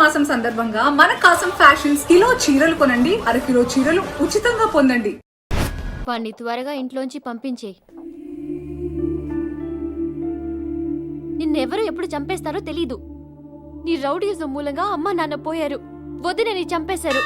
మాసం సందర్భంగా మన కాసం ఫ్యాషన్స్ కిలో చీరలు కొనండి, అరకిలో చీరలు ఉచితంగా పొందండి. వాణ్ణి త్వరగా ఇంట్లోంచి పంపించేయి. నిన్నెవరు ఎప్పుడు చంపేస్తారో తెలీదు. నీ రౌడీజం మూలంగా అమ్మ నాన్న పోయారు, వదినని చంపేశారు.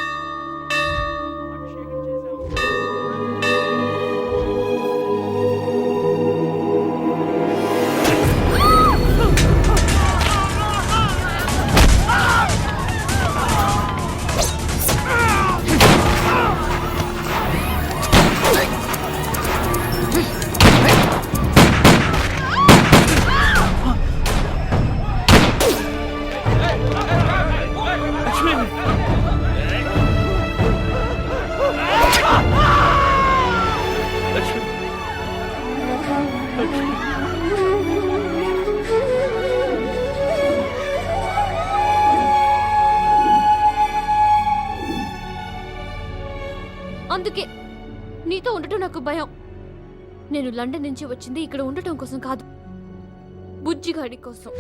అందుకే నీతో ఉండటం నాకు భయం. నేను లండన్ నుంచి వచ్చింది ఇక్కడ ఉండటం కోసం కాదు, బుజ్జిగాడి కోసం.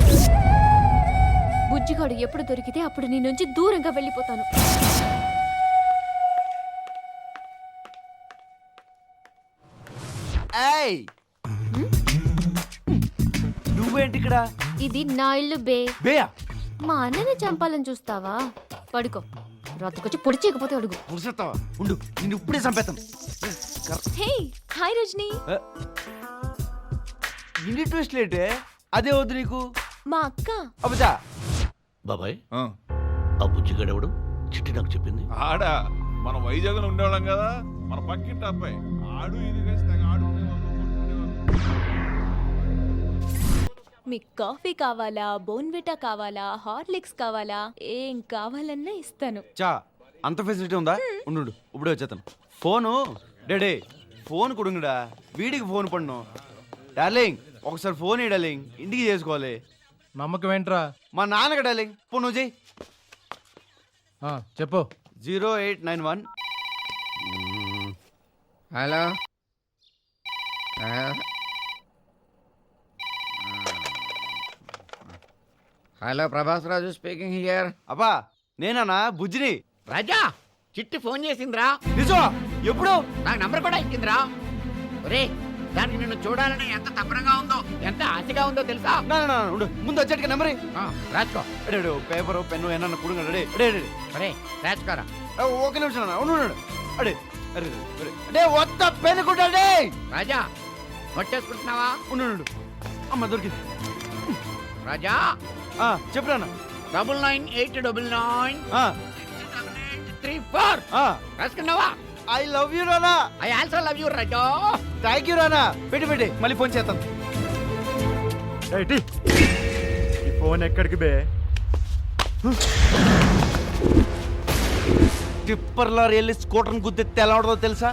బుజ్జిగాడు ఎప్పుడు దొరికితే అప్పుడు నీ నుంచి దూరంగా వెళ్ళిపోతాను. నువ్వేంటి ఇక్కడ? ఇది నా ఇల్లు బే. బేయా? మా అన్నని చంపాలని చూస్తావా? పడుకో, రాత్రికొచ్చి పొడి చేయకపోతే అడుగు. పురుషత్తావా? ఉండు, నిన్ను ఇప్పుడే చంపేస్తాను. Hey hi Rajani. ఇన్ని ట్విస్ట్ లేటే? అదే వద్దు నీకు. మా అక్క. అబ్బా బాబాయ్, ఆ బుజ్జిగాడెవడు? చిట్టి నాకు చెప్పింది. ఆడా మన వైజాగ్ ఉండేవాళ్ళం కదా, మన పక్కింటి అబ్బాయి. ఆడు ఇది కలిసి తెగ ఆడుకునేవాళ్ళు. మీకు కాఫీ కావాలా, బోన్విటా కావాలా, హార్లిక్స్ కావాలా, ఏం కావాలన్నా ఇస్తాను. చా అంత ఫెసిలిటీ ఉందా? ఉండు ఇప్పుడే వచ్చేస్తాను. ఫోను డాడీ, ఫోన్ కుడుంగుడా, వీడికి ఫోన్ పన్ను. డార్లింగ్ ఒకసారి ఫోన్ ఇయ్యి డార్లింగ్, ఇంటికి చేసుకోవాలి. నమ్మకం ఏంట్రా? మా నాన్నకి డార్లింగ్ ఫోన్ నువ్వు చెయ్యి. చెప్పు. 0891. Hello. Hello, Prabhas Raju speaking here. అబ్బా నేనా బుజ్జిని? రాజా, చిట్టి ఫోన్ చేసిందిరా. నిజం? ఎప్పుడు? నాకు నంబర్ కూడా ఇచ్చిందిరా. ఒరే, దానికి నిన్ను చూడాలని ఎంత తప్పనగా ఉందో, ఎంత ఆశగా ఉందో తెలుసా? ఉండు, ముందు వచ్చేట్టుగా నెంబరి రాసుకో. పేపరు పెన్ను ఏమన్నా కుడుంగ. ఒరే రాసుకోరా. ఒక నిమిషం ఉన్నాడు. అడే అరే అడే వద్ద పెన్ను కుట్టాడే. రాజా, కొట్టేసుకుంటున్నావా? ఉండు, అమ్మ దొరికింది. రాజా చెప్పురా. 99899834 రాసుకున్నావా? I love you Rana. I also love you Raja. Thank you Rana. పెట్టి మళ్ళీ ఫోన్ చేస్తాను. ఈ ఫోన్ ఎక్కడికి బే? టిప్పర్లో వెళ్ళి స్కూటర్ని గుద్దితే ఎలా ఉంటుందో తెలుసా?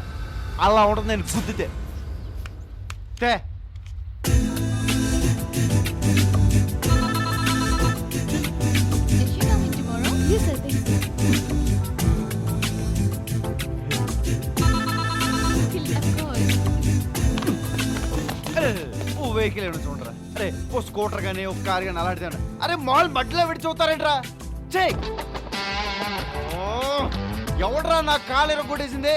అలా ఉంటుంది నేను గుద్దితే. ఓ వెహికల్ ఏమైనా చూడరా. అరే ఓ స్కూటర్ కానీ ఒక కార్ కానీ అలాంటిది. అరే మాల్ మధ్యలో పెట్టి చూస్తారేంట్రా? చెయ్. ఎవడరా నా కాలు ఎరగొట్టేసింది?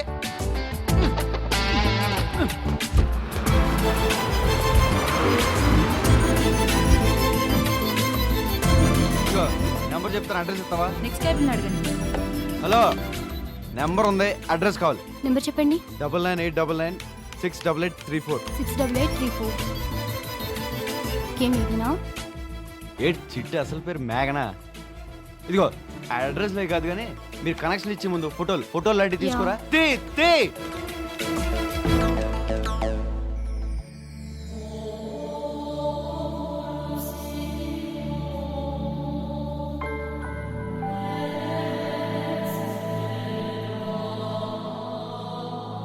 నెంబర్ చెప్తాను, అడ్రస్ ఇస్తావా? నెక్స్ట్ టైం అడగండి. హలో, నెంబర్ ఉంది, అడ్రస్ కావాలి. నెంబర్ చెప్పండి. 9989968834. 68834. ఏంటి చిట్టి అసలు పేరు మేఘనా? ఇదిగో అడ్రస్ లే కాదు కానీ మీరు కనెక్షన్ ఇచ్చే ముందు ఫోటోలు లాంటివి తీసుకురా.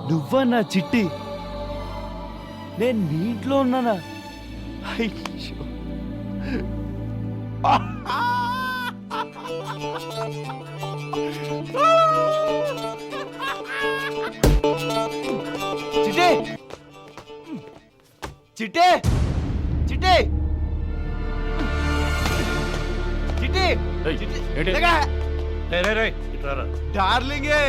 నువ్వా నా చిట్టి? నేను నీ ఇంట్లో ఉన్నానా? అయ్యో. చిట్టే చిట్టే చిట్టే చిట్టి చిట్టి ఏంటి? లేగా. ఇట్రారా. డార్లింగే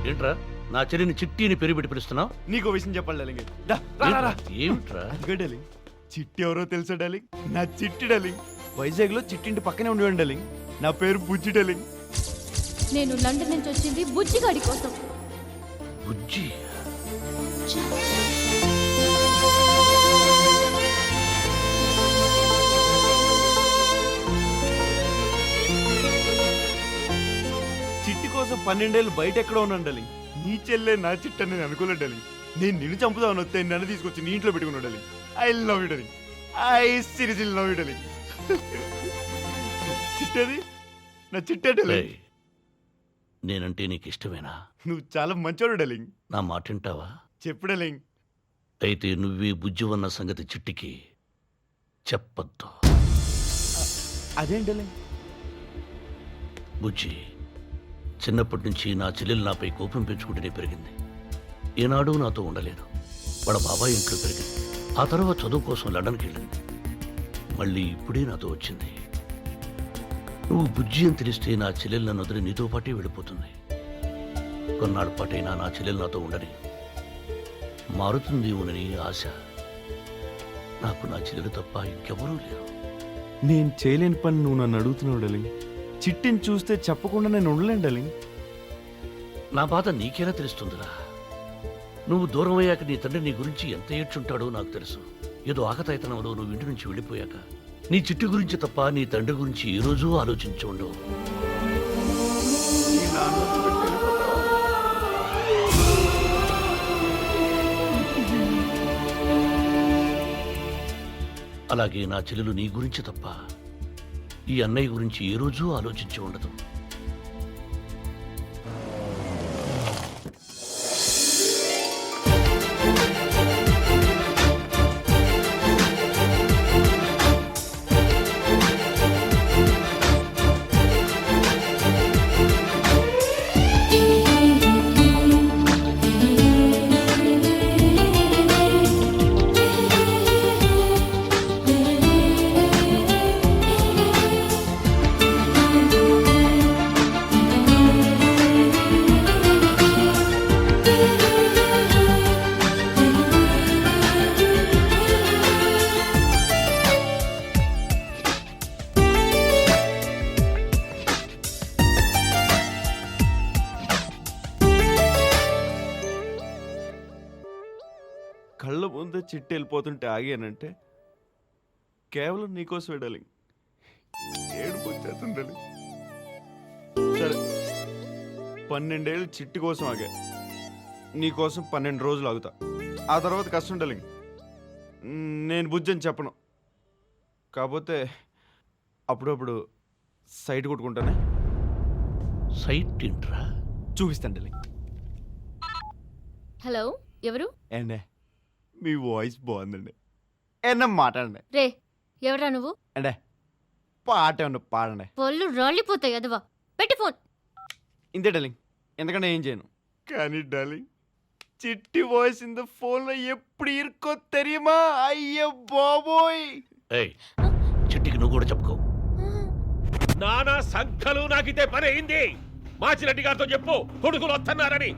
ఏంట్రా నా చెల్లిని చిట్టిని పేరు పెట్టి పిలుస్తున్నావు? నీకు విషయం చెప్పాలి డార్లింగే. దా, రా, రా, రా. ఏమిట్రా? అదిగో డార్లింగ్, చిట్టి ఎవరో తెలుసా డార్లింగ్? నా చిట్టి డార్లింగ్. వైజాగ్ లో చిట్టింటి పక్కనే ఉండేవాడు డార్లింగ్. నా పేరు బుజ్జి డార్లింగ్. నేను లండన్ నుంచి వచ్చింది బుజ్జిగాడి కోసం. బుజ్జి? చిట్టి కోసం 12 ఏళ్ళు బయట ఎక్కడో ఉన్నాను డార్లింగ్. నీ చెల్లె నా చిట్టి అని నేను అనుకోలేదు డార్లింగ్. నేను నిన్ను చంపుదామని వస్తే నన్ను తీసుకొచ్చి నీ ఇంట్లో పెట్టుకున్నాడు darling. I love you darling. I seriously love you darling. చిట్టేది నా చిట్టే డార్లింగ్. ఏయ్, నేనంటే నీకు ఇష్టమేనా? నువ్వు చాలా మంచోడు డార్లింగ్. నా మాట వింటావా? చెప్పు డార్లింగ్. అయితే నువ్వే బుజ్జి ఉన్న సంగతి చిట్టికి చెప్పొద్దు. అదేం డార్లింగ్? బుజ్జి చిన్నప్పటి నుంచి నా చెల్లెలు నాపై కోపం పెంచుకుంటూనే పెరిగింది. ఏనాడు నాతో ఉండలేదు. వాళ్ళ బాబాయ్ ఇంట్లో పెరిగింది. ఆ తర్వాత చదువు కోసం లండన్కి వెళ్ళింది. మళ్ళీ ఇప్పుడే నాతో వచ్చింది. నువ్వు బుజ్జి అని తెలిస్తే నా చెల్లెలు నన్ను వదిలి నీతో పాటే వెళ్ళిపోతుంది. కొన్నాళ్ళ పాటైనా నా చెల్లెలు నాతో ఉండని, మారుతుందేమోనని ఆశ. నాకు నా చెల్లెలు తప్ప ఇంకెవరూ లేరు. నేను చేయలేని పని నువ్వు నన్ను అడుగుతున్నావు డార్లింగ్. చిట్టిని చూస్తే చెప్పకుండా నేను ఉండలేను డార్లింగ్. నా బాధ నీకేలా తెలుస్తుందిరా? నువ్వు దూరం అయ్యాక నీ తండ్రి నీ గురించి ఎంత ఏడ్చుంటాడో నాకు తెలుసు. ఏదో ఆకతాయితనంలో నువ్వు ఇంటి నుంచి వెళ్ళిపోయాక నీ చిట్టి గురించి తప్ప నీ తండ్రి గురించి ఏ రోజూ ఆలోచించి ఉండవు. అలాగే నా చెల్లెలు నీ గురించి తప్ప ఈ అన్నయ్య గురించి ఏ రోజూ ఆలోచించి ఉండదు. కళ్ళ ముందే చిట్టి వెళ్ళిపోతుంటే ఆగానంటే కేవలం నీకోసం వెళ్ళాలి. ఏడుపు వచ్చేస్తుంది డార్లింగ్. సరే, 12 ఏళ్ళు చిట్టి కోసం ఆగా. నీకోసం 12 రోజులు ఆగుతా. ఆ తర్వాత కష్టం డార్లింగ్. నేను బుజ్జి అని చెప్పను. కాకపోతే అప్పుడప్పుడు సైట్ కొట్టుకుంటానే. సైట్ ఏంట్రా? చూపిస్తాను డార్లింగ్. హలో, ఎవరు? ఏండే మీ వాయిస్ బాగుందండి. ఏమన్నా మాట్లాడండి. రే, ఎవరా నువ్వు? అంటే పాట ఏమన్నా పాడండి. పళ్ళు రాళ్ళిపోతాయి అదవా. పెట్టి ఫోన్. ఇంతే డార్లింగ్, ఎందుకంటే ఏం చేయను. కానీ డార్లింగ్, చిట్టి వాయిస్ ఇంత ఫోన్లో ఎప్పుడు ఇరుకో తెరియమా? అయ్యో బాబోయ్. ఏయ్, చిట్టికి నువ్వు కూడా చెప్పుకో. నానా సంఖ్యలు నాకితే పని అయింది. మాచిరెడ్డి గారితో చెప్పు కొడుకులు వస్తున్నారని.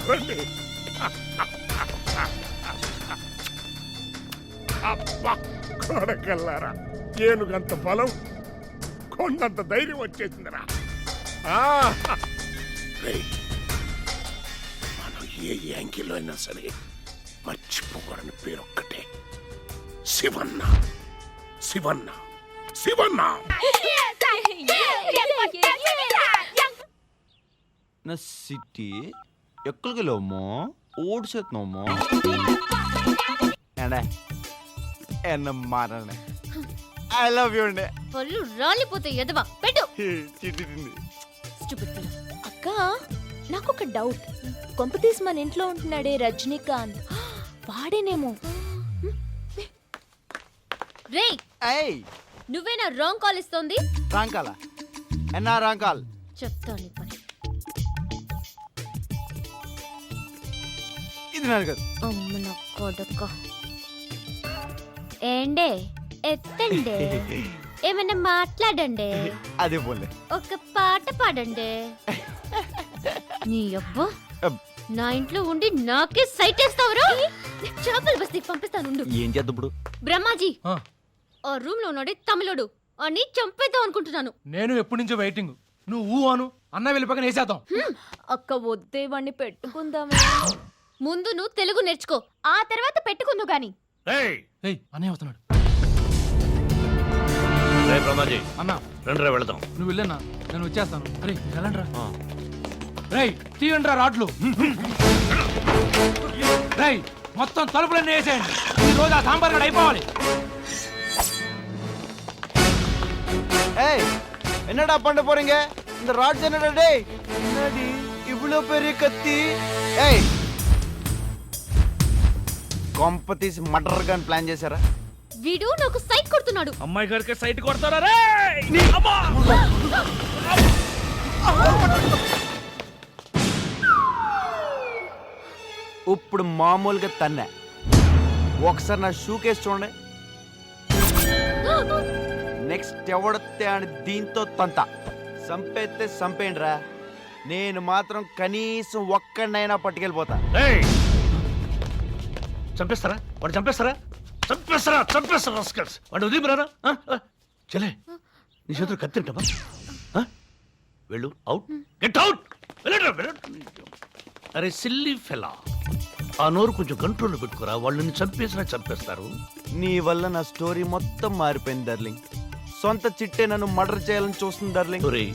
రండి. అబ్బా కొడకల్లారా, ఏనుగంత బలం, కొండంత ధైర్యం వచ్చేసిందిరా. మనం ఏ యాంగిల్లో అయినా సరే మర్చిపోకూడని పేరొక్కటే, శివన్న. శివన్న శివన్న. నా సిటీ ఎక్కడికెళ్ళావమ్మా? ఓడిసేస్తున్నావమ్మా? ఏండే ఎన్న మారండి. ఐ లవ్ యూ అండి. పళ్ళు రాలిపోతాయి ఎదవా. పెట్టు. చిట్టి తింది. అక్క, నాకొక డౌట్. కొంపతీసి మన ఇంట్లో ఉంటున్నాడే రజనీకాంత్, వాడేనేమో. రేయ్, ఏయ్, నువ్వేనా రాంగ్ కాల్ ఇస్తోంది? రాంకాల ఎన్నా రాంకాల్. చెప్తాను పని. ఇది నాది కాదు. అమ్మ నా కొడుక. ఏండే ఎత్తండి, ఏమైనా మాట్లాడండి, అదే పోలే. ఒక పాట పాడండి. నీ అబ్బా నా ఇంట్లో ఉండి నాకే సైట్ వేస్తావరా? చేపల బస్తీకి పంపిస్తాను. ఏం చేద్దాం ఇప్పుడు? బ్రహ్మాజీ, ఆ. ఆ రూమ్ లో ఉన్నాడే తమిళోడు అని చంపేద్దాం అనుకుంటున్నాను. నేను ఎప్పటి నుంచో వెయిటింగ్. నువ్వు అను, అన్న వెళ్ళిపోక వేసేద్దాం. అక్క వద్దే వాణ్ణి పెట్టుకుందామే. ముందు నువ్వు తెలుగు నేర్చుకో, ఆ తర్వాత పెట్టుకుందు గాని. ఏయ్ ఏయ్ అన్నయ్య వస్తున్నాడు. రే బ్రహ్మాజీ, అన్న రండిరా వెళదాం. నువ్వు వెళ్ళన్నా, నేను వచ్చేస్తాను. రే వెళ్ళండి రా. రేయ్ తీయండి రా రాడ్లు. రేయ్ మొత్తం తలుపులన్నీ వేసేయండి. ఈ రోజు ఆ సాంబార్ గడ అయిపోవాలి. ஏய் என்னடா பண்ண போறீங்க? இந்த ராட்ஸ் என்னடா டேய்? என்னடி இவ்ளோ பெரிய கத்தி? ஏய் కాంపిటీస్ మర్డర్ గన్ ప్లాన్ చేశారా? వీడు నాకు సైట్ కొడుతున్నాడు. అమ్మాయి గారికి సైట్ కొడతారా రే? ఇప్పుడు మామూలుగా తన్నే. ఒకసారి నా షూ కేసు చూడండి. నెక్స్ట్ ఎవడొస్తే అని దీంతో తంత సంపేస్తే సంపేయండిరా. నేను మాత్రం కనీసం ఒక్కడినైనా పట్టుకెళ్ళిపోతా. ఏయ్ చంపేస్తారా? వాడు చంపేస్తారా? చంపేస్తారా? చంపేస్తారా? స్కల్స్ వాడు వదిలిపోరారా? చలే నీ చేతులు కత్తింటమా? వెళ్ళు, అవుట్, గెట్ అవుట్. అరే సిల్లీ ఫెలా, ఆ నోరు కొంచెం కంట్రోల్లో పెట్టుకోరా. వాళ్ళని చంపేసినా చంపేస్తారు. నీ వల్ల నా స్టోరీ మొత్తం మారిపోయింది డార్లింగ్. సొంత చిట్టే నన్ను మర్డర్ చేయాలని చూస్తుంది డార్లింగ్. ఒరేయ్,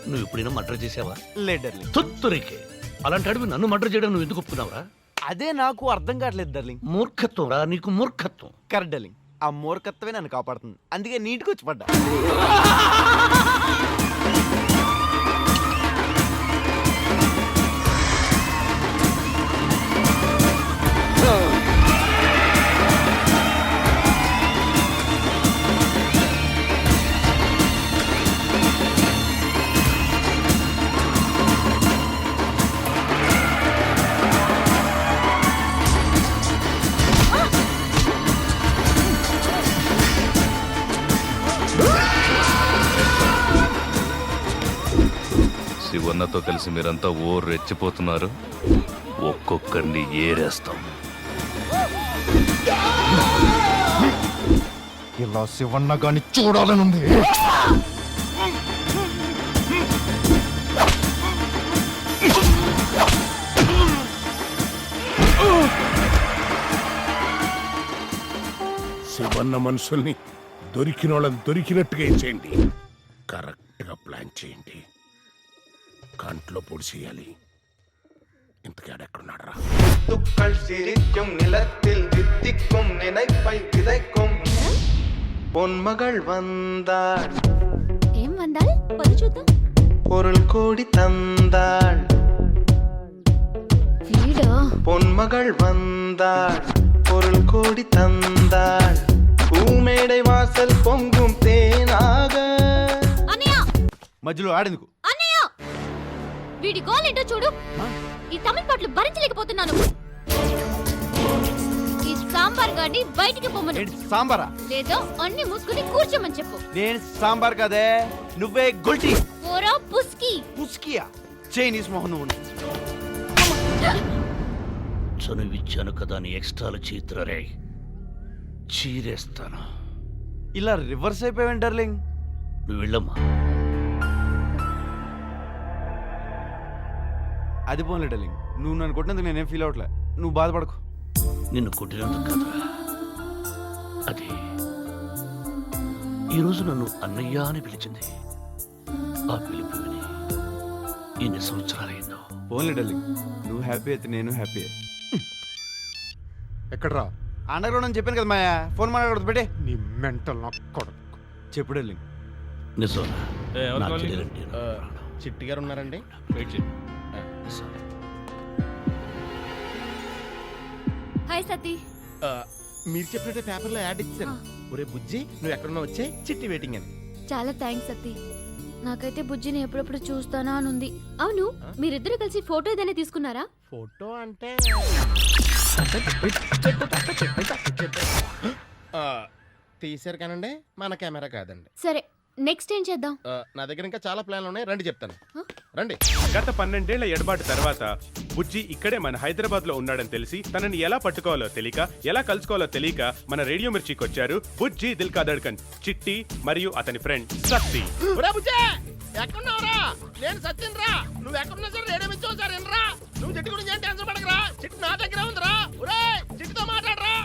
నువ్వు ఎప్పుడైనా మర్డర్ చేసావా? లే డార్లింగ్. తొత్తురికే అలాంటి అడివి నన్ను మర్డర్ చేయడం నువ్వు ఎందుకు ఒప్పుకున్నావురా? అదే నాకు అర్థం కావట్లేదు డార్లింగ్. మూర్ఖత్వం రా నీకు, మూర్ఖత్వం. Correct darling. ఆ మూర్ఖత్వమే నన్ను కాపాడుతుంది. అందుకే నీటికి వచ్చి పడ్డా. శివన్నతో కలిసి మీరంతా ఓ రెచ్చిపోతున్నారు. ఒక్కొక్కరిని ఏరేస్తాం. ఇలా శివన్న గాని చూడాలనుంది. శివన్న మనుషుల్ని దొరికిన వాళ్ళని దొరికినట్టుగా చేయండి. కరెక్ట్ గా ప్లాన్ చేయండి. కంట్లో పొడి చేయాలి. ఇంతకాడెక్కడున్నాడు రా? துக்கள் சிரிக்கும் நிலத்தில் தித்திக்கும் நினைப்பை விதைக்கும் பொன்மகள் வந்தாள். ఏం వందాల్? పది చూద్దాం. பொருள் கோடி தந்தாள். వీడా பொன்மகள் வந்தாள். பொருள் கோடி தந்தாள். பூமேடை வாசல் பொங்கும் தேனாக. అన్నయ్య, మధ్యలో ఆడేందుకు? అన్నయ్య, వీడి గోల్ ఏంటో చూడు. ఈ తమిళ పాటలు భరించలేకపోతున్నాను. ఈ సాంబార్ గాని బయటికి పొమ్మను. ఏంటి సాంబారా? లేదో అన్ని మూసుకుని కూర్చోమని చెప్పు. నేను సాంబార్ కదే, నువ్వే గుల్టీ. పోరా పుస్కి. పుస్కియా చైనీస్ మొహం నువ్వు. చనువిచ్చాను కదా అని ఎక్స్ట్రాలు చీత్రరే, చీరేస్తాను. ఇలా రివర్స్ అయిపోయావు డార్లింగ్. నువ్వు వెళ్ళమ్మా. అది పోలే డార్లింగ్. నువ్వు నన్ను కొట్టినందుకు నేనేం ఫీల్ అవట్లే. నువ్వు బాధపడకు. నిన్ను కొట్టినందుకు కదరా, అది ఈరోజు నన్ను అన్నయ్య అని పిలిచింది. ఆ పిలుపు విని ఇన్ని సంవత్సరాలైందో. పోన్లే డార్లింగ్, నువ్వు హ్యాపీ అయితే నేను హ్యాపీ. ఎక్కడ్రా? అండర్గ్రౌండ్ అని చెప్పాను కదా మాయా. ఫోన్ మాట్లాడకూడదు పెట్టే. నీ మెంటల్ నా కొడుకు. చెప్పు డార్లింగ్. నిజం నా చెల్లెలంటే నా ప్రాణం. చిట్టి గారు ఉన్నారండి? నిజం. హాయ్ సతీ. మీరు చెప్పినట్టే పేపర్లో యాడ్ ఇచ్చాను. ఒరే బుజ్జి, నువ్వు ఎక్కడున్నా వచ్చే చిట్టి వెయిటింగ్ అని. చాలా థ్యాంక్స్ సతీ. నాకైతే బుజ్జిని ఎప్పుడెప్పుడు చూస్తానా అని ఉంది. అవును, మీరిద్దరు కలిసి ఫోటో ఏదైనా తీసుకున్నారా? ఫోటో అంటే తీసారు కానండి, మన కెమెరా కాదండి. సరే, నెక్స్ట్ ఏం చేద్దాం? నా దగ్గర ఇంకా చాలా ప్లాన్లు ఉన్నాయి, రండి చెప్తాను. రండి. గత 12 ఏళ్ల ఎడబాటు తర్వాత బుజ్జి ఇక్కడే మన హైదరాబాద్ లో ఉన్నాడని తెలిసి తనని ఎలా పట్టుకోవాలో తెలియక, ఎలా కలుసుకోవాలో తెలియక మన రేడియో మిర్చికి వచ్చారు బుజ్జి దిల్ కా ధడ్కన్, చిట్టి మరియు అతని ఫ్రెండ్ సత్తి. ఎక్కడున్నావురా? నేను సత్యన్ రా. నువ్వు ఎక్కడున్నా సరే రేడియో మిర్చి ఒకసారి వినరా. నువ్వు చిట్టి గురించి ఏం టెన్షన్ పడకరా. చిట్టి నా దగ్గర ఉందిరా. ఒరేయ్, చిట్టితో మాట్లాడరా.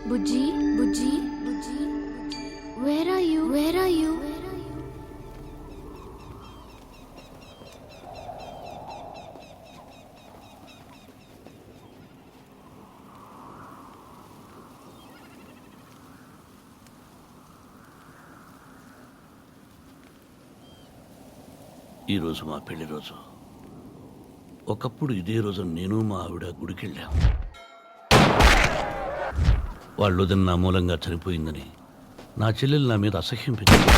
బుజ్జి బుజ్జి బుజ్జి, where are you? Where are you? ఈరోజు మా పెళ్లి రోజు. ఒకప్పుడు ఇదే రోజు నేను మా ఆవిడ గుడికెళ్ళాం. వాళ్ళు వదిన నా మూలంగా చనిపోయిందని నా చెల్లెలు నా మీద అసహ్యం పెంచింది.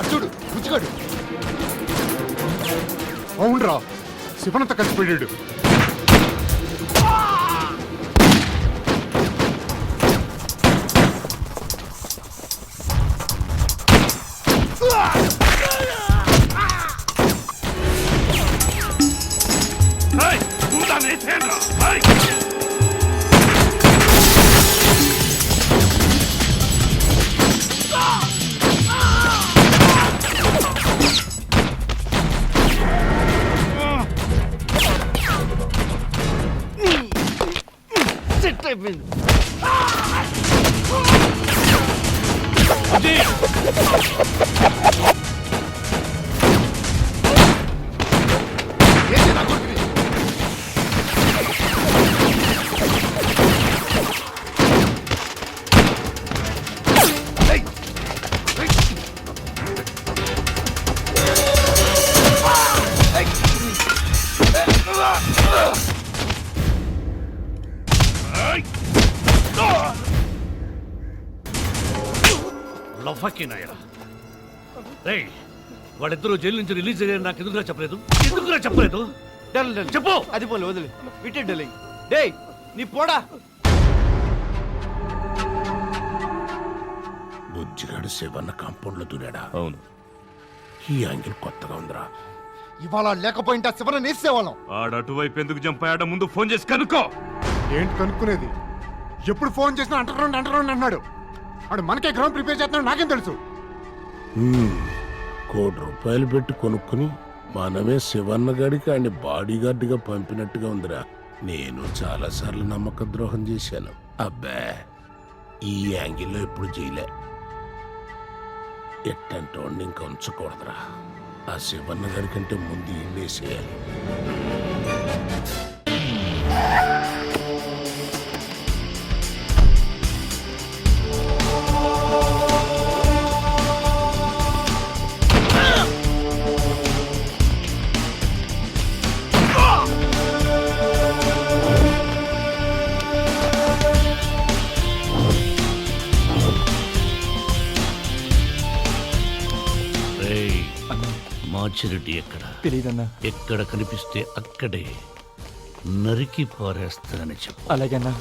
అచ్చుడు బుజ్జిగాడు. అవునరా, శివనంత కలిసిపోయాడు. వాళ్ళిద్దరూ జైలు నుంచి రిలీజ్ అయ్యారు. నాకు ఎందుకురా చెప్పలేదు? ఎందుకురా చెప్పలేదు? చెప్పు. అది పోలే, వదిలే, విట్టెడ్డలే. డే నీ పోడా. బుజ్జిగాడు శివన్న కాంపౌండ్ లో దూరాడా? అవును. ఈ యాంగిల్ కొత్తగా ఉందిరా. ఇవాళ లేకపోయింటే శివన నేసేవాళ్ళం. ఆడ అటువైపు ఎందుకు జంప్ అయ్యాడో ముందు ఫోన్ చేసి కనుక్కో. ఏంటి కనుక్కునేది? ఎప్పుడు ఫోన్ చేసినా అంటరౌండ్ అన్నాడు. వాడు మనకే గ్రౌండ్ ప్రిపేర్ చేస్తున్నాడు, నాకేం తెలుసు? ₹1,00,00,000 పెట్టి కొనుక్కుని మనమే శివన్న గడికి ఆయన బాడీ గార్డ్గా పంపినట్టుగా ఉందిరా. నేను చాలాసార్లు నమ్మక ద్రోహం చేశాను. అబ్బా, ఈ యాంగిల్లో ఎప్పుడు చేయలే. ఎట్టంటోండి ఇంకా ఉంచకూడదురా. ఆ శివన్న గడి కంటే ముందు ఇండేసేయాలి. మాచిరెడ్డి ఎక్కడ? తెలీదన్నా. ఎక్కడ కనిపిస్తే అక్కడే నరికి పారేస్తానని చెప్పు. అలాగన్నా.